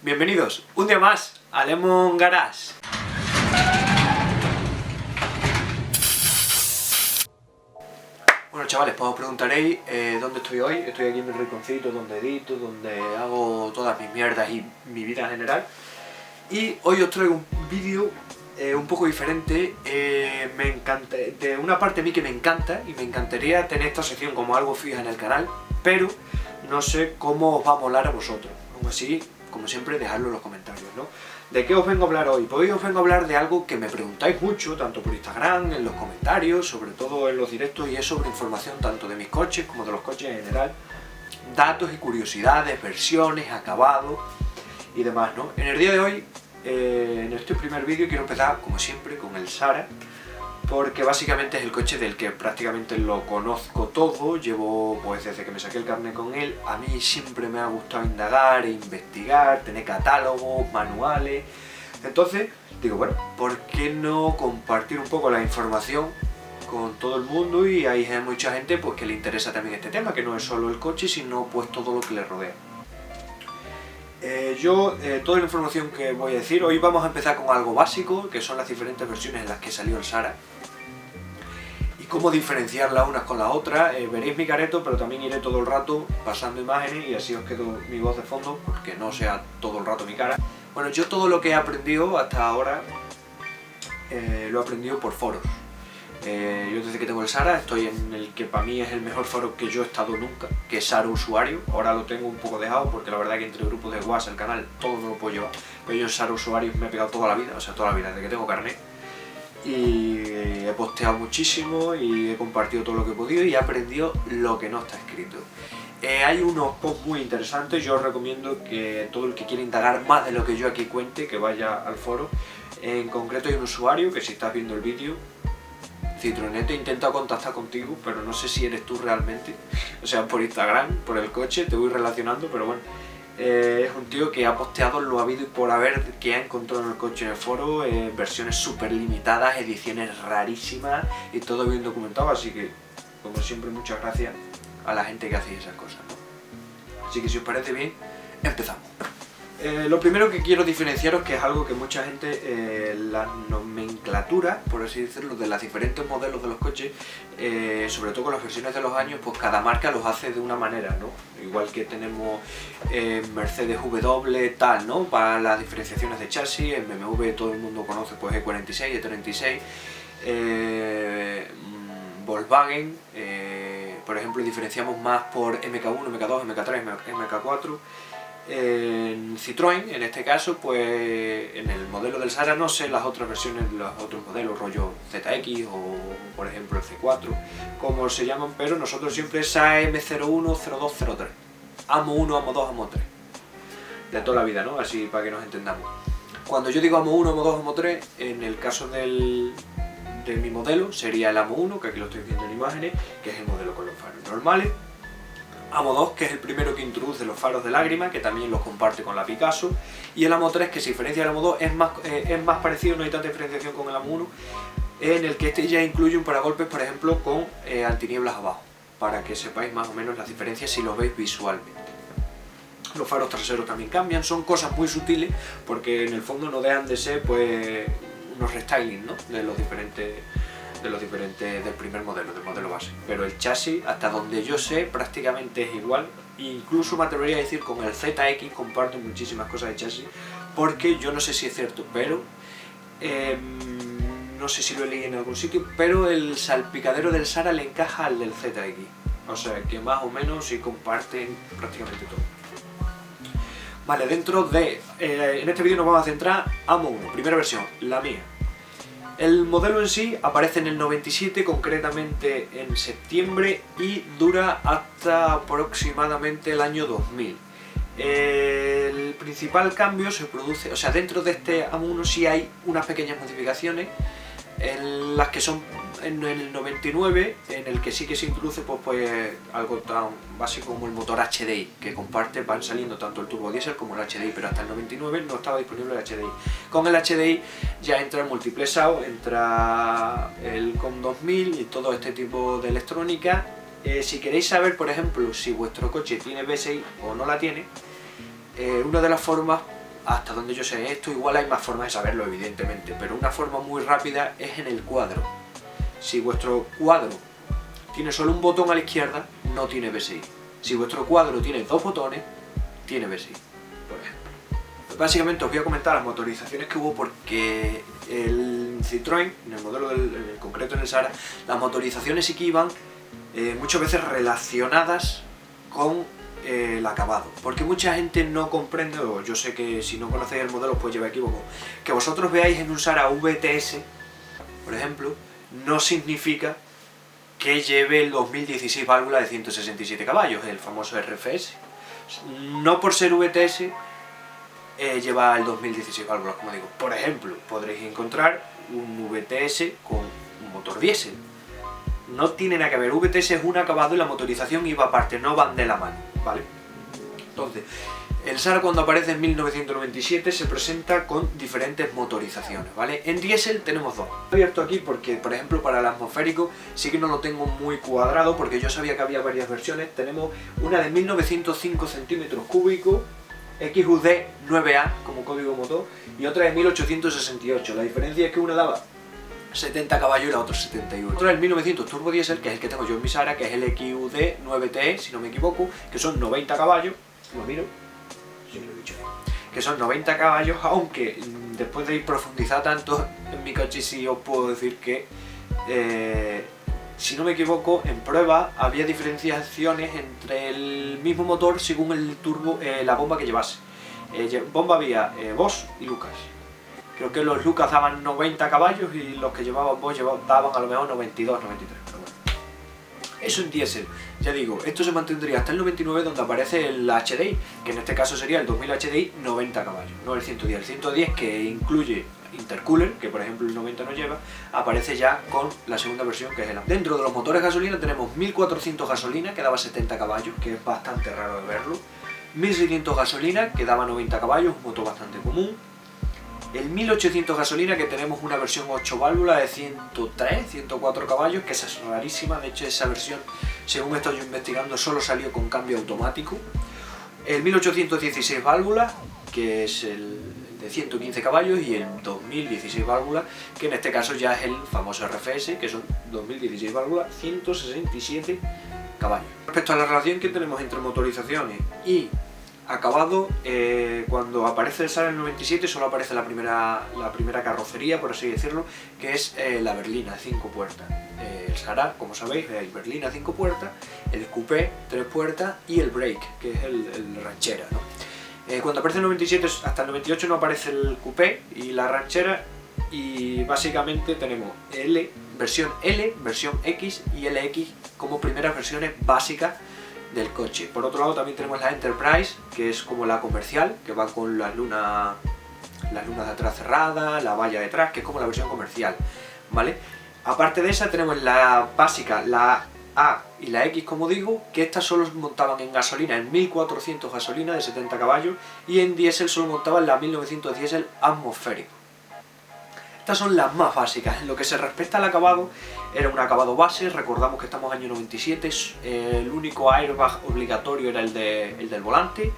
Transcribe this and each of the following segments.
Bienvenidos un día más a Lemon Garage. Bueno chavales, pues os preguntaréis dónde estoy hoy. Estoy aquí en mi rinconcito donde edito, donde hago todas mis mierdas y mi vida en general. Y hoy os traigo un vídeo un poco diferente. Me encanta, de una parte de mí que me encanta y me encantaría tener esta sección como algo fija en el canal, pero no sé cómo os va a molar a vosotros. Aún así, como siempre, dejadlo en los comentarios, ¿no? ¿De qué os vengo a hablar hoy? Pues hoy os vengo a hablar de algo que me preguntáis mucho, tanto por Instagram, en los comentarios, sobre todo en los directos, y es sobre información tanto de mis coches como de los coches en general, datos y curiosidades, versiones, acabados y demás, ¿no? En el día de hoy, en este primer vídeo, quiero empezar, como siempre, con el Sara, porque básicamente es el coche del que prácticamente lo conozco todo. Llevo, pues desde que me saqué el carnet con él, a mí siempre me ha gustado indagar e investigar, tener catálogos, manuales. Entonces, digo, bueno, ¿por qué no compartir un poco la información con todo el mundo? Y hay mucha gente pues que le interesa también este tema, que no es solo el coche, sino pues todo lo que le rodea. Toda la información que voy a decir, hoy vamos a empezar con algo básico, que son las diferentes versiones en las que salió el Sara y cómo diferenciar las unas con las otras. Veréis mi careto, pero también iré todo el rato pasando imágenes y así os quedo mi voz de fondo, porque no sea todo el rato mi cara. Bueno, yo todo lo que he aprendido hasta ahora lo he aprendido por foros. Yo desde que tengo el Sara estoy en el que para mí es el mejor foro que yo he estado nunca, que es Sara Usuario. Ahora lo tengo un poco dejado porque la verdad que entre grupos de WhatsApp, el canal, todo no lo puedo llevar. Pero yo en Sara Usuario me he pegado toda la vida, o sea, toda la vida, desde que tengo carnet. Y he posteado muchísimo y he compartido todo lo que he podido y he aprendido lo que no está escrito. Hay unos posts muy interesantes. Yo os recomiendo que todo el que quiera indagar más de lo que yo aquí cuente, que vaya al foro. En concreto hay un usuario que, si estás viendo el vídeo, Citronete, he intentado contactar contigo, pero no sé si eres tú realmente. O sea, por Instagram, por el coche, te voy relacionando, pero bueno. Es un tío que ha posteado lo habido y por haber que ha encontrado en el coche en el foro, versiones súper limitadas, ediciones rarísimas y todo bien documentado, así que, como siempre, muchas gracias a la gente que hace esas cosas, ¿no? Así que si os parece bien, empezamos. Lo primero que quiero diferenciaros, que es algo que mucha gente, la nomenclatura, por así decirlo, de los diferentes modelos de los coches, sobre todo con las versiones de los años, pues cada marca los hace de una manera, ¿no? Igual que tenemos Mercedes W, tal, ¿no? Para las diferenciaciones de chasis, en BMW todo el mundo conoce pues E46, E36, Volkswagen, por ejemplo, diferenciamos más por MK1, MK2, MK3, MK4. En Citroën, en este caso, pues en el modelo del Sara, no sé las otras versiones, los otros modelos, rollo ZX o por ejemplo el C4, como se llaman, pero nosotros siempre es AM01, 02, 03, AMO 1, AMO 2, AMO 3, de toda la vida, ¿no? Así para que nos entendamos. Cuando yo digo AMO 1, AMO 2, AMO 3, en el caso de mi modelo sería el AMO 1, que aquí lo estoy viendo en imágenes, que es el modelo con los faros normales. AMO 2, que es el primero que introduce los faros de lágrima, que también los comparte con la Picasso, y el AMO 3, que se diferencia del AMO 2, es más parecido, no hay tanta diferenciación con el AMO 1, en el que este ya incluye un paragolpes, por ejemplo, con antinieblas abajo, para que sepáis más o menos las diferencias si lo veis visualmente. Los faros traseros también cambian, son cosas muy sutiles, porque en el fondo no dejan de ser pues unos restyling, ¿no? de los diferentes del primer modelo, del modelo base, pero el chasis, hasta donde yo sé, prácticamente es igual. Incluso me atrevería a decir con el ZX comparto muchísimas cosas de chasis, porque yo no sé si es cierto, pero no sé si lo he leído en algún sitio, pero el salpicadero del Sara le encaja al del ZX, o sea que más o menos sí comparten prácticamente todo. Vale, dentro de en este vídeo nos vamos a centrar AMO 1, primera versión, la mía. El modelo en sí aparece en el 97, concretamente en septiembre, y dura hasta aproximadamente el año 2000. El principal cambio se produce, o sea, dentro de este AMO 1 sí hay unas pequeñas modificaciones, en las que son en el 99, en el que sí que se introduce pues algo tan básico como el motor HDI, que comparte, van saliendo tanto el turbo diésel como el HDI, pero hasta el 99 no estaba disponible el HDI. Con el HDI ya entra el multiplexado, entra el COM 2000 y todo este tipo de electrónica. Si queréis saber, por ejemplo, si vuestro coche tiene V6 o no la tiene, una de las formas hasta donde yo sé esto, igual hay más formas de saberlo evidentemente, pero una forma muy rápida es en el cuadro. Si vuestro cuadro tiene solo un botón a la izquierda, no tiene BSI. Si vuestro cuadro tiene 2 botones, tiene BSI, por ejemplo. Básicamente os voy a comentar las motorizaciones que hubo porque el Citroën, en el modelo en concreto en el Sahara, las motorizaciones sí que iban muchas veces relacionadas con el acabado, porque mucha gente no comprende, o yo sé que si no conocéis el modelo os puede llevar equívoco, que vosotros veáis en un Sahara VTS, por ejemplo, no significa que lleve el 2016 válvula de 167 caballos, el famoso RFS. No por ser VTS lleva el 2016 válvulas, como digo. Por ejemplo, podréis encontrar un VTS con un motor diésel. No tiene nada que ver, VTS es un acabado y la motorización iba aparte, no van de la mano, ¿vale? Entonces, el Sahara cuando aparece en 1997 se presenta con diferentes motorizaciones, ¿vale? En diésel tenemos 2. He abierto aquí porque, por ejemplo, para el atmosférico sí que no lo tengo muy cuadrado porque yo sabía que había varias versiones. Tenemos una de 1905 centímetros cúbicos, XUD 9A como código motor, y otra de 1868. La diferencia es que una daba 70 caballos y la otra 71. Otra es el 1900 turbo diésel, que es el que tengo yo en mi Sahara, que es el XUD 9TE, si no me equivoco, que son 90 caballos. Lo miro. Sí, lo he dicho bien. Que son 90 caballos, aunque después de ir profundizar tanto en mi coche sí os puedo decir que, si no me equivoco, en prueba había diferenciaciones entre el mismo motor según el turbo, la bomba que llevase. Bomba había Bosch y Lucas. Creo que los Lucas daban 90 caballos y los que llevaban Bosch daban a lo mejor 92, 93. Pero bueno. Eso en diésel. Ya digo, esto se mantendría hasta el 99 donde aparece el HDI, que en este caso sería el 2000 HDI 90 caballos, no el 110. El 110 que incluye intercooler, que por ejemplo el 90 no lleva, aparece ya con la segunda versión que es el AM. Dentro de los motores gasolina tenemos 1400 gasolina que daba 70 caballos, que es bastante raro de verlo. 1600 gasolina que daba 90 caballos, un motor bastante común. El 1800 gasolina que tenemos una versión 8 válvulas de 103, 104 caballos, que esa es rarísima, de hecho esa versión, según he estado yo investigando, solo salió con cambio automático. El 1816 válvulas, que es el de 115 caballos, y el 2016 válvulas, que en este caso ya es el famoso RFS, que son 2016 válvulas, 167 caballos. Respecto a la relación que tenemos entre motorizaciones y acabado, cuando aparece el Sahara en el 97 solo aparece la primera carrocería, por así decirlo, que es la berlina 5 puertas. El Sahara, como sabéis, es el berlina 5 puertas, el coupé 3 puertas y el break, que es el ranchera, ¿no? Cuando aparece el 97 hasta el 98 no aparece el coupé y la ranchera, y básicamente tenemos versión L, versión X y LX como primeras versiones básicas del coche. Por otro lado también tenemos la Enterprise, que es como la comercial, que va con las lunas de atrás cerradas, la valla detrás, que es como la versión comercial, ¿vale? Aparte de esa tenemos la básica, la A y la X, como digo, que estas solo montaban en gasolina, en 1400 gasolina de 70 caballos, y en diésel solo montaban la 1900 diésel atmosférico. Estas son las más básicas. En lo que se respecta al acabado, era un acabado base. Recordamos que estamos en el año 97, el único airbag obligatorio era el del volante.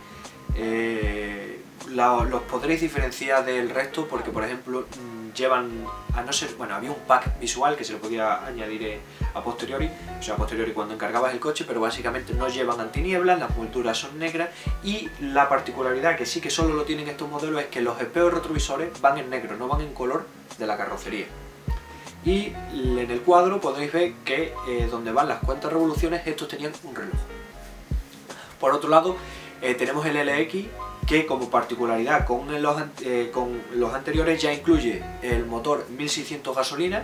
Los podréis diferenciar del resto porque, por ejemplo, llevan, a no ser, bueno, había un pack visual que se le podía añadir a posteriori, o sea, a posteriori cuando encargabas el coche, pero básicamente no llevan antinieblas, las molduras son negras, y la particularidad que sí que solo lo tienen estos modelos es que los espejos retrovisores van en negro, no van en color de la carrocería. Y en el cuadro podéis ver que donde van las cuantas revoluciones, estos tenían un reloj. Por otro lado, tenemos el LX, que como particularidad con los anteriores ya incluye el motor 1600 gasolina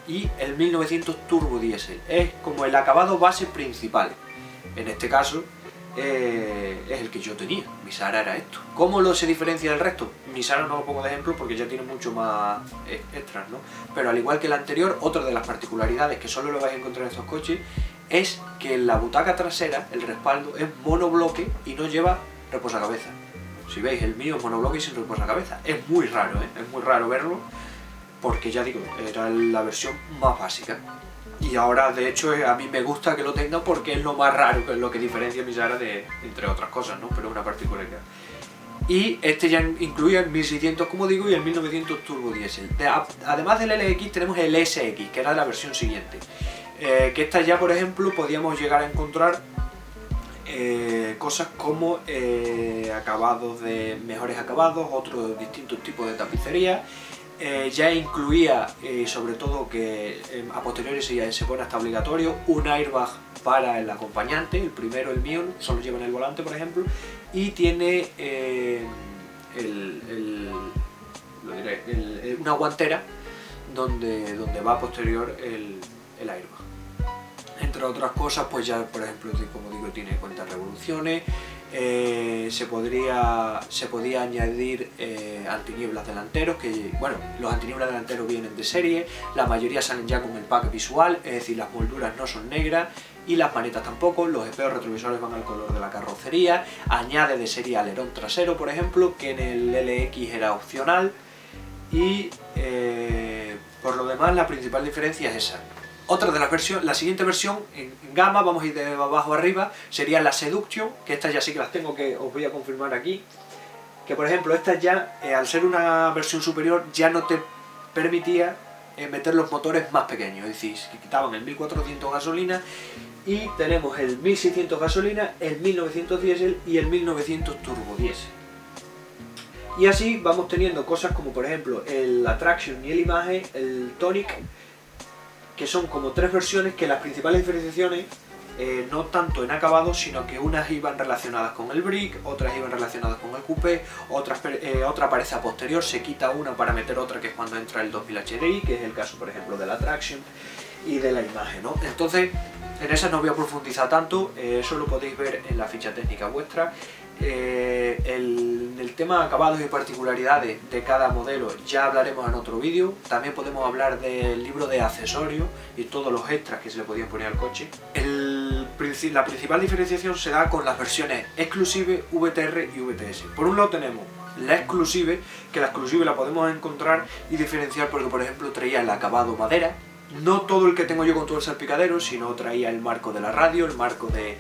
y el 1900 turbo diésel. Es como el acabado base principal. En este caso es el que yo tenía. Mi Sahara era esto. ¿Cómo se diferencia del resto? Mi Sahara no lo pongo de ejemplo porque ya tiene mucho más extras, ¿no? Pero al igual que el anterior, otra de las particularidades que solo lo vais a encontrar en estos coches es que la butaca trasera, el respaldo, es monobloque y no lleva reposacabezas. Si veis, el mío es monobloque y sin reposacabezas. Es muy raro, es muy raro verlo, porque ya digo, era la versión más básica. Y ahora, de hecho, a mí me gusta que lo tenga porque es lo más raro, que es lo que diferencia mi Sahara de, entre otras cosas, ¿no? Pero es una particularidad. Y este ya incluía el 1600, como digo, y el 1900 turbo diésel. Además del LX tenemos el SX, que era la versión siguiente. Que esta ya, por ejemplo, podíamos llegar a encontrar cosas como acabados de mejores acabados, otros distintos tipos de tapicería. Ya incluía, sobre todo que a posteriori se pone hasta obligatorio, un airbag para el acompañante, el primero, el mío, solo lleva en el volante, por ejemplo, y tiene una guantera donde va posterior el airbag. Entre otras cosas, pues ya, por ejemplo, como digo, tiene cuentas revoluciones. Se podía añadir antinieblas delanteros, que bueno, los antinieblas delanteros vienen de serie, la mayoría salen ya con el pack visual, es decir, las molduras no son negras y las manetas tampoco, los espejos retrovisores van al color de la carrocería, añade de serie alerón trasero, por ejemplo, que en el LX era opcional, y por lo demás la principal diferencia es esa. Otra de las versiones, la siguiente versión en gama, vamos a ir de abajo arriba, sería la Seduction, que estas ya sí que las tengo, que os voy a confirmar aquí. Que por ejemplo, estas ya, al ser una versión superior, ya no te permitía meter los motores más pequeños, es decir, que quitaban el 1400 gasolina y tenemos el 1600 gasolina, el 1900 diésel y el 1900 turbo diésel. Y así vamos teniendo cosas como por ejemplo el Attraction y el Image, el Tonic, que son como tres versiones que las principales diferenciaciones no tanto en acabado, sino que unas iban relacionadas con el brick, otras iban relacionadas con el coupé, otra aparece a posterior, se quita una para meter otra, que es cuando entra el 2000 HDI, que es el caso por ejemplo de la Attraction y de la Image, ¿no? Entonces en esas no voy a profundizar tanto, eso lo podéis ver en la ficha técnica vuestra. El tema de acabados y particularidades de cada modelo ya hablaremos en otro vídeo. También podemos hablar del libro de accesorios y todos los extras que se le podían poner al coche. La principal diferenciación se da con las versiones Exclusive, VTR y VTS. Por un lado tenemos la Exclusive, que la Exclusive la podemos encontrar y diferenciar porque por ejemplo traía el acabado madera, no todo el que tengo yo con todo el salpicadero, sino traía el marco de la radio, el marco de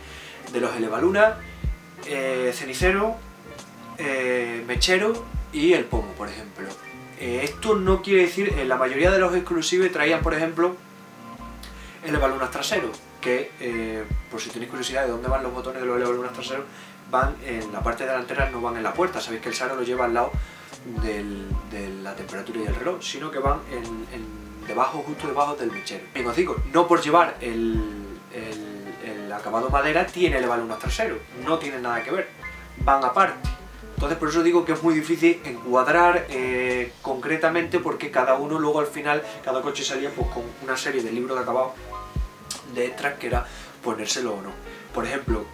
los elevalunas, cenicero, mechero y el pomo, por ejemplo. Esto no quiere decir, la mayoría de los Exclusive traían, por ejemplo, elevalunas traseros, que por si tenéis curiosidad de dónde van los botones de los elevalunas traseros, van en la parte delantera, no van en la puerta. Sabéis que el SARA lo lleva al lado de la temperatura y el reloj, sino que van debajo, justo debajo del mechero. Bien, os digo, no por llevar el acabado madera tiene elevalunas traseros, no tiene nada que ver, van aparte. Entonces por eso digo que es muy difícil encuadrar concretamente, porque cada uno luego al final, cada coche salía pues con una serie de libros de acabado de extras que era ponérselo o no. Por ejemplo,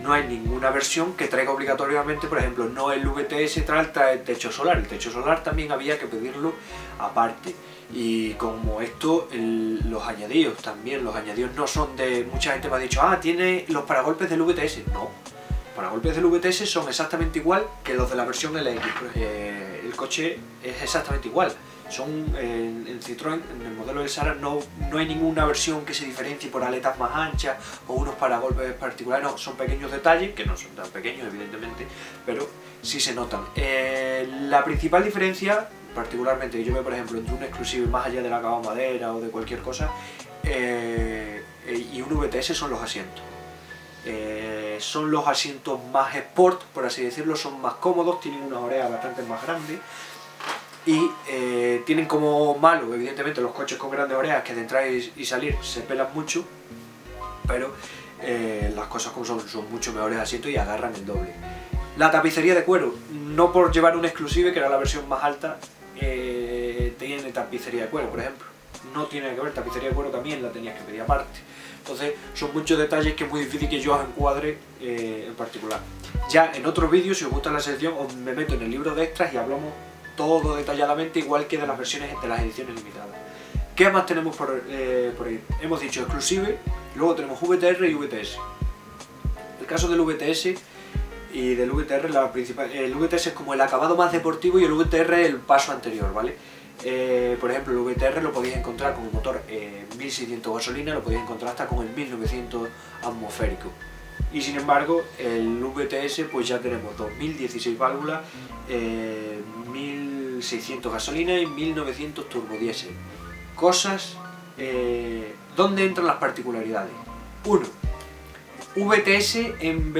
no hay ninguna versión que traiga obligatoriamente, por ejemplo, no el VTS trae techo solar, el techo solar también había que pedirlo aparte. Y como esto, los añadidos también, los añadidos no son de... Mucha gente me ha dicho, tiene los paragolpes del VTS. No, los paragolpes del VTS son exactamente igual que los de la versión LX. El coche es exactamente igual. Son en Citroën, en el modelo del SARA, no hay ninguna versión que se diferencie por aletas más anchas o unos paragolpes particulares. No, son pequeños detalles, que no son tan pequeños evidentemente, pero sí se notan. La principal diferencia, particularmente que yo veo por ejemplo entre un Exclusive más allá del acabado madera o de cualquier cosa y un VTS, son los asientos. Son los asientos más sport, por así decirlo, son más cómodos, tienen una oreja bastante más grande y tienen como malo, evidentemente, los coches con grandes orejas, que de entrar y salir se pelan mucho, pero las cosas como son mucho mejores asientos y agarran el doble. La tapicería de cuero, no por llevar un Exclusive, que era la versión más alta, tiene tapicería de cuero, por ejemplo. No tiene que ver, tapicería de cuero también la tenías que pedir aparte. Entonces son muchos detalles que es muy difícil que yo os encuadre en particular. Ya en otros vídeos, si os gusta la sección, os me meto en el libro de extras y hablamos todo detalladamente, igual que de las versiones de las ediciones limitadas. ¿Qué más tenemos por ahí? Hemos dicho Exclusive, luego tenemos VTR y VTS. El caso del VTS y del VTR, el VTS es como el acabado más deportivo y el VTR el paso anterior, ¿vale? Por ejemplo, el VTR lo podéis encontrar con el motor 1600 gasolina, lo podéis encontrar hasta con el 1900 atmosférico. y sin embargo el VTS pues ya tenemos 2016 válvulas, 1600 gasolina y 1900 turbodiesel. Cosas, ¿dónde entran las particularidades? 1. VTS en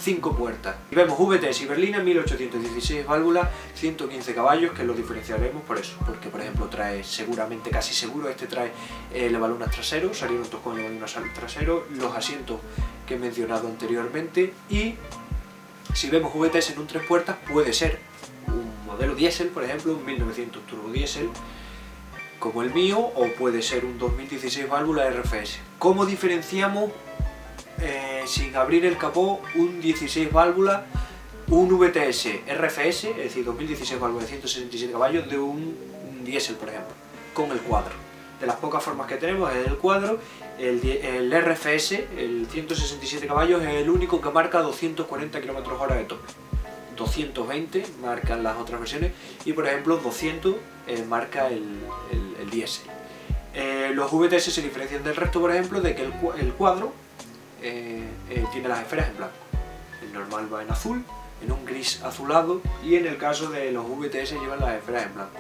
5 puertas. Y vemos VTS y berlina, 1816 válvulas, 115 caballos, que los diferenciaremos por eso, porque por ejemplo trae, seguramente, casi seguro, este trae levalunas traseros, salieron todos con levalunas traseros, los asientos que he mencionado anteriormente, y si vemos VTS en un 3 puertas, puede ser un modelo diésel, por ejemplo, un 1900 turbo diésel, como el mío, o puede ser un 2016 válvula RFS. ¿Cómo diferenciamos sin abrir el capó un 16 válvulas, un VTS RFS, es decir, 2016 válvulas de 167 caballos, de un diésel, por ejemplo, con el cuadro? De las pocas formas que tenemos es el cuadro. El RFS, el 167 caballos, es el único que marca 240 km/h de tope. 220 marcan las otras versiones y por ejemplo 200 marca el diésel. Los VTS se diferencian del resto, por ejemplo, de que el cuadro tiene las esferas en blanco. El normal va en azul, en un gris azulado, y en el caso de los VTS llevan las esferas en blanco.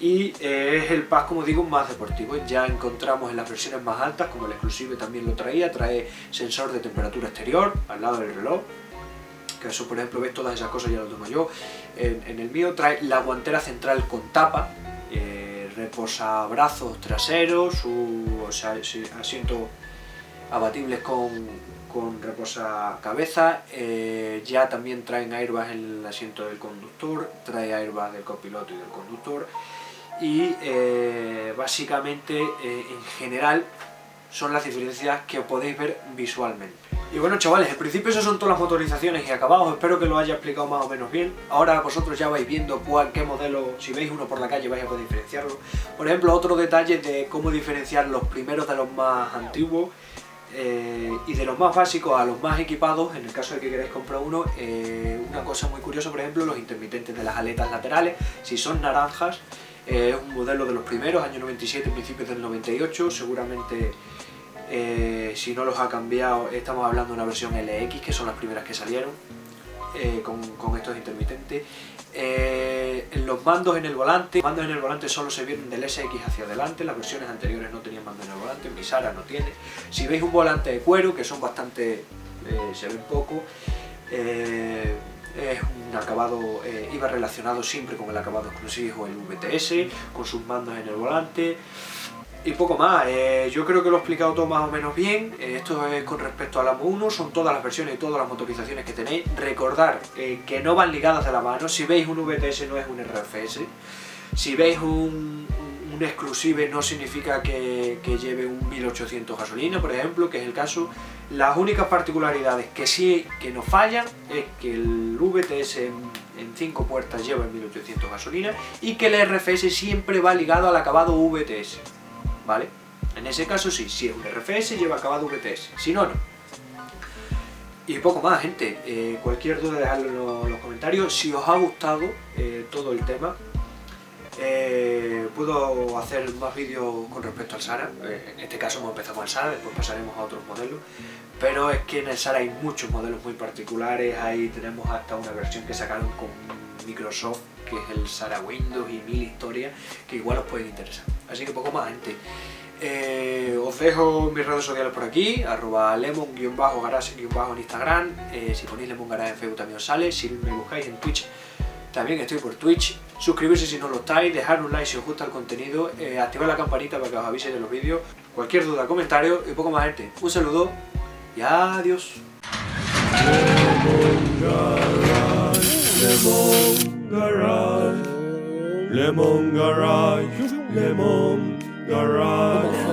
Y es el pack, como digo, más deportivo. Ya encontramos en las versiones más altas, como el Exclusive también lo traía, trae sensor de temperatura exterior al lado del reloj, que eso, por ejemplo, ves, todas esas cosas ya lo tengo yo. En el mío trae la guantera central con tapa, reposabrazos traseros, asientos abatibles con reposacabezas, ya también traen airbags en el asiento del conductor, trae airbag del copiloto y del conductor, y básicamente en general son las diferencias que podéis ver visualmente. Y bueno, chavales, en principio esas son todas las motorizaciones y acabados. Espero que lo haya explicado más o menos bien. Ahora vosotros ya vais viendo qué modelo, si veis uno por la calle vais a poder diferenciarlo. Por ejemplo, otro detalle de cómo diferenciar los primeros de los más antiguos, y de los más básicos a los más equipados, en el caso de que queráis comprar uno. Una cosa muy curiosa, por ejemplo, los intermitentes de las aletas laterales, si son naranjas, es un modelo de los primeros, año 97, principios del 98, seguramente. Si no los ha cambiado, estamos hablando de una versión LX, que son las primeras que salieron con estos intermitentes. Los mandos en el volante, solo se vienen del SX hacia adelante, las versiones anteriores no tenían mando en el volante, mi Sara no tiene. Si veis un volante de cuero, que son bastante, se ven poco, es un acabado, iba relacionado siempre con el acabado exclusivo, el VTS, con sus mandos en el volante. Y poco más. Yo creo que lo he explicado todo más o menos bien. Esto es con respecto al Amo 1, son todas las versiones y todas las motorizaciones que tenéis. Recordar que no van ligadas de la mano. Si veis un VTS no es un RFS. Si veis un Exclusive no significa que lleve un 1800 gasolina, por ejemplo, que es el caso. Las únicas particularidades que nos fallan es que el VTS en 5 puertas lleva el 1800 gasolina y que el RFS siempre va ligado al acabado VTS. ¿Vale? En ese caso sí, si es un RFS lleva acabado VTS, si no, no. Y poco más, gente. Cualquier duda dejadlo en los comentarios. Si os ha gustado todo el tema, puedo hacer más vídeos con respecto al Sara. En este caso hemos empezado con el Sara, después pasaremos a otros modelos. Pero es que en el Sara hay muchos modelos muy particulares. Ahí tenemos hasta una versión que sacaron con Microsoft, que es el Sara Windows, y mil historias que igual os pueden interesar. Así que poco más, gente. Os dejo mis redes sociales por aquí, @lemon_garage_ en Instagram. Si ponéis Lemon Garage en Facebook también os sale. Si me buscáis en Twitch, también estoy por Twitch. Suscribirse si no lo estáis, dejar un like si os gusta el contenido, activar la campanita para que os avise de los vídeos. Cualquier duda, comentario y poco más, gente. Un saludo y adiós. Lemon Garage, Lemon Garage,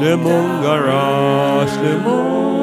Lemon Garage, Lemon.